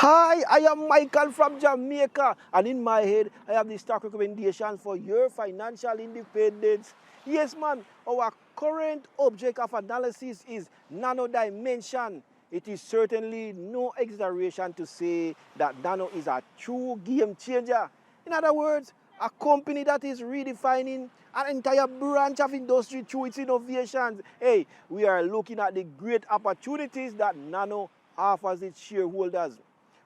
Hi, I am Michael from Jamaica, and in my head, I have the stock recommendations for your financial independence. Yes, man, our current object of analysis is NANO Dimension. It is certainly no exaggeration to say that Nano is a true game changer. In other words, a company that is redefining an entire branch of industry through its innovations. Hey, we are looking at the great opportunities that Nano offers its shareholders.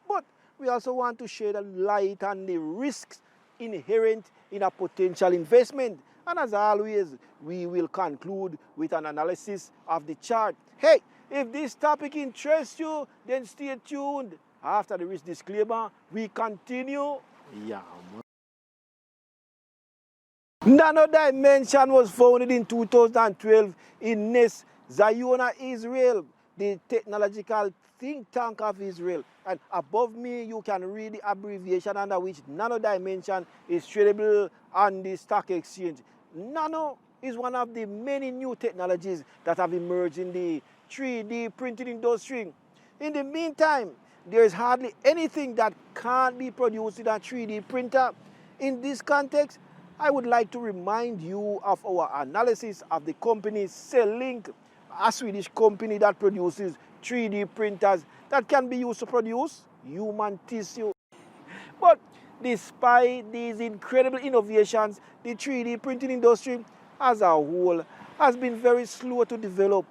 But we also want to shed a light on the risks inherent in a potential investment. And as always, we will conclude with an analysis of the chart. Hey, if this topic interests you, then stay tuned. After the risk disclaimer, we continue. Yeah, man. NANO Dimension was founded in 2012 in Nes, Zion, Israel, the technological think tank of Israel. And above me, you can read the abbreviation under which NANO Dimension is tradable on the stock exchange. Nano is one of the many new technologies that have emerged in the 3D printing industry. In the meantime, there is hardly anything that can't be produced in a 3D printer. In this context, I would like to remind you of our analysis of the company CellLink, a Swedish company that produces 3D printers that can be used to produce human tissue. But despite these incredible innovations, the 3D printing industry as a whole has been very slow to develop.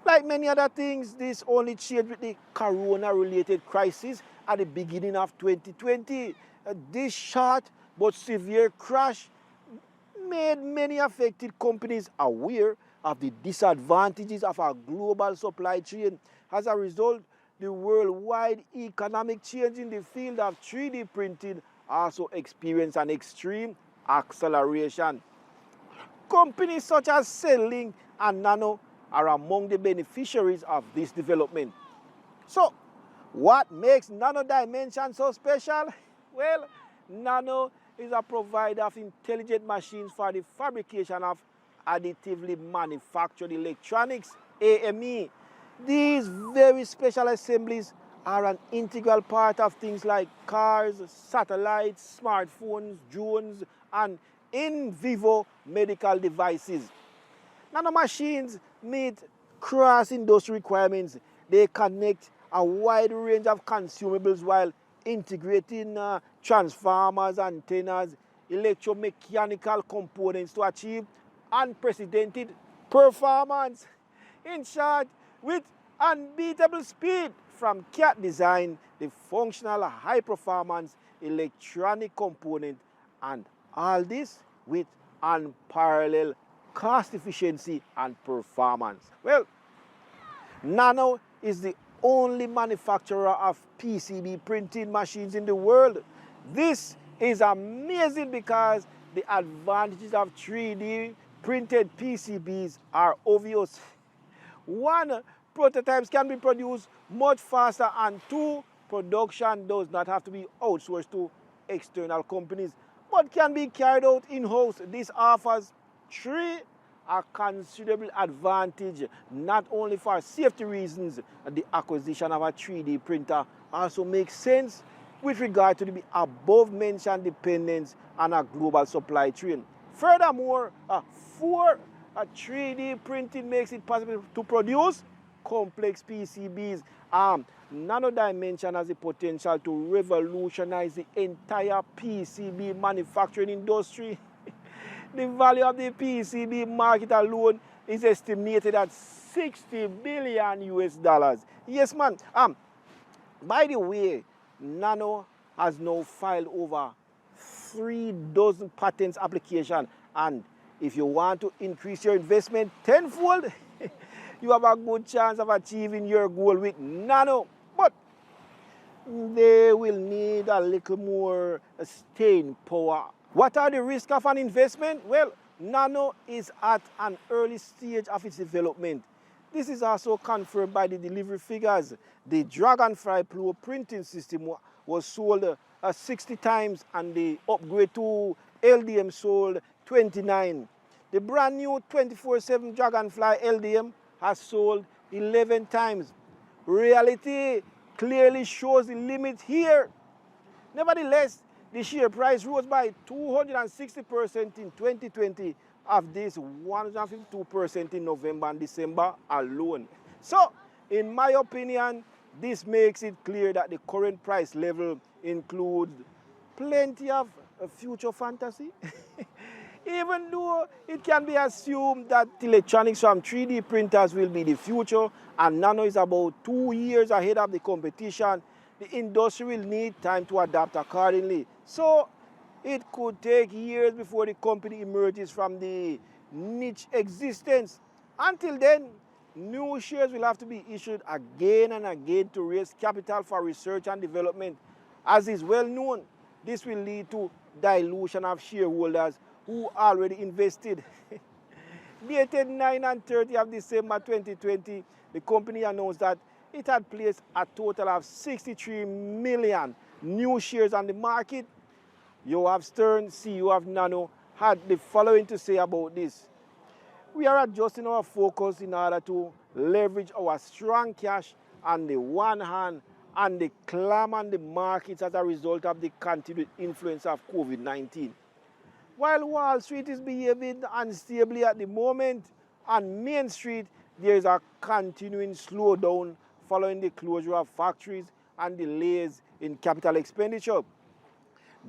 Like many other things, this only changed with the corona-related crisis at the beginning of 2020. This short but severe crash made many affected companies aware of the disadvantages of a global supply chain. As a result, the worldwide economic change in the field of 3D printing also experienced an extreme acceleration. Companies such as CellLink and Nano are among the beneficiaries of this development. So, what makes NANO Dimension so special? Well, Nano is a provider of intelligent machines for the fabrication of additively manufactured electronics, AME. These very special assemblies are an integral part of things like cars, satellites, smartphones, drones, and in vivo medical devices. Nano machines meet cross-industry requirements. They connect a wide range of consumables while integrating transformers, antennas, electromechanical components to achieve unprecedented performance. In short, with unbeatable speed from CAD design, the functional high-performance electronic component, and all this with unparalleled cost efficiency and performance. Well, Nano is the only manufacturer of PCB printing machines in the world. This is amazing because the advantages of 3D printed PCBs are obvious. One, prototypes can be produced much faster, and two, production does not have to be outsourced to external companies, but can be carried out in-house. This offers three, a considerable advantage, not only for safety reasons. The acquisition of a 3D printer also makes sense with regard to the above-mentioned dependence on a global supply chain. Furthermore, four, a 3D printing makes it possible to produce complex PCBs. NANO Dimension has the potential to revolutionize the entire PCB manufacturing industry. The value of the PCB market alone is estimated at $60 billion US. Yes, man. By the way, Nano has now filed over 3 dozen patents applications, and if you want to increase your investment tenfold, you have a good chance of achieving your goal with Nano. But they will need a little more staying power. What are the risks of an investment? Well, Nano is at an early stage of its development. This is also confirmed by the delivery figures. The Dragonfly Pro printing system was sold 60 times, and the upgrade to LDM sold 29. The brand new 24/7 Dragonfly LDM has sold 11 times. Reality clearly shows the limit here. Nevertheless, the share price rose by 260% in 2020, of this 152% in November and December alone. So, in my opinion, this makes it clear that the current price level includes plenty of future fantasy. Even though it can be assumed that electronics from 3D printers will be the future and Nano is about 2 years ahead of the competition, the industry will need time to adapt accordingly. So it could take years before the company emerges from the niche existence. Until then, new shares will have to be issued again and again to raise capital for research and development. As is well known, this will lead to dilution of shareholders who already invested. Dated 9 and 30 of December 2020, the company announced that it had placed a total of 63 million new shares on the market. Yoav Stern, CEO of Nano, had the following to say about this. We are adjusting our focus in order to leverage our strong cash on the one hand and the clam on the markets as a result of the continued influence of COVID-19. While Wall Street is behaving unstably at the moment, on Main Street there is a continuing slowdown following the closure of factories and delays in capital expenditure.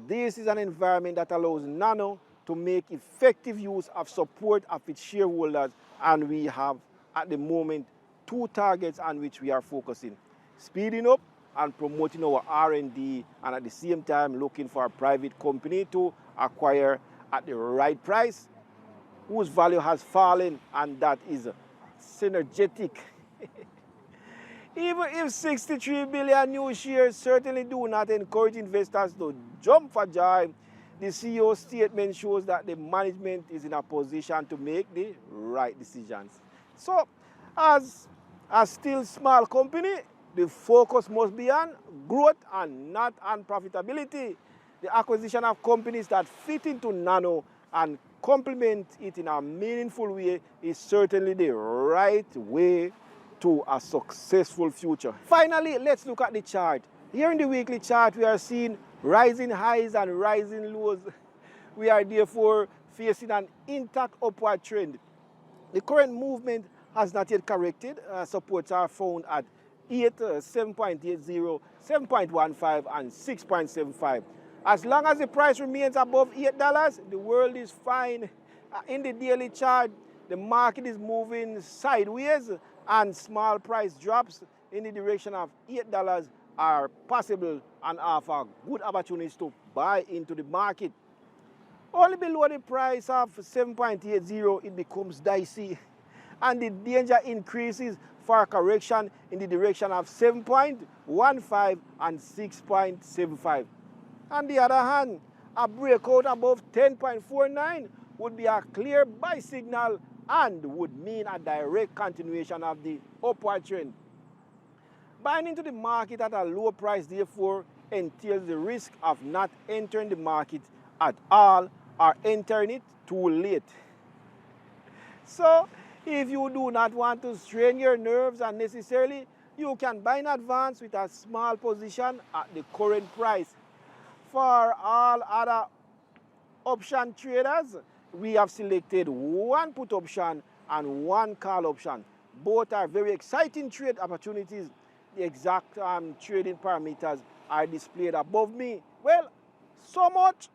This is an environment that allows Nano to make effective use of support of its shareholders, and we have at the moment 2 targets on which we are focusing: speeding up and promoting our R&D, and at the same time looking for a private company to acquire at the right price, whose value has fallen and that is synergetic. Even if 63 billion new shares certainly do not encourage investors to jump for joy, the CEO's statement shows that the management is in a position to make the right decisions. So, as a still small company, the focus must be on growth and not on profitability. The acquisition of companies that fit into Nano and complement it in a meaningful way is certainly the right way to a successful future. Finally, let's look at the chart. Here in the weekly chart, we are seeing rising highs and rising lows. We are therefore facing an intact upward trend. The current movement has not yet corrected. Supports are found at 7.80, 7.15, and 6.75. As long as the price remains above $8, the world is fine. In the daily chart, the market is moving sideways, and small price drops in the direction of $8 are possible and offer good opportunities to buy into the market. Only below the price of 7.80, it becomes dicey, and the danger increases for a correction in the direction of 7.15 and 6.75. On the other hand, a breakout above 10.49 would be a clear buy signal and would mean a direct continuation of the upward trend. Buying into the market at a low price, therefore, entails the risk of not entering the market at all or entering it too late. So, if you do not want to strain your nerves unnecessarily, you can buy in advance with a small position at the current price. For all other option traders, we have selected 1 put option and 1 call option. Both are very exciting trade opportunities. The exact trading parameters are displayed above me. Well, so much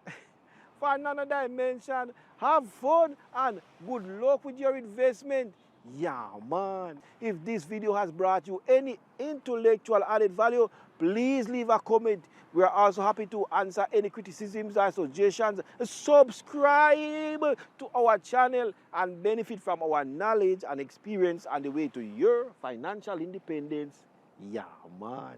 for NANO Dimension. Have fun and good luck with your investment. Yeah, man. If this video has brought you any intellectual added value, please leave a comment. We are also happy to answer any criticisms or suggestions. Subscribe to our channel and benefit from our knowledge and experience on the way to your financial independence. Yeah, man.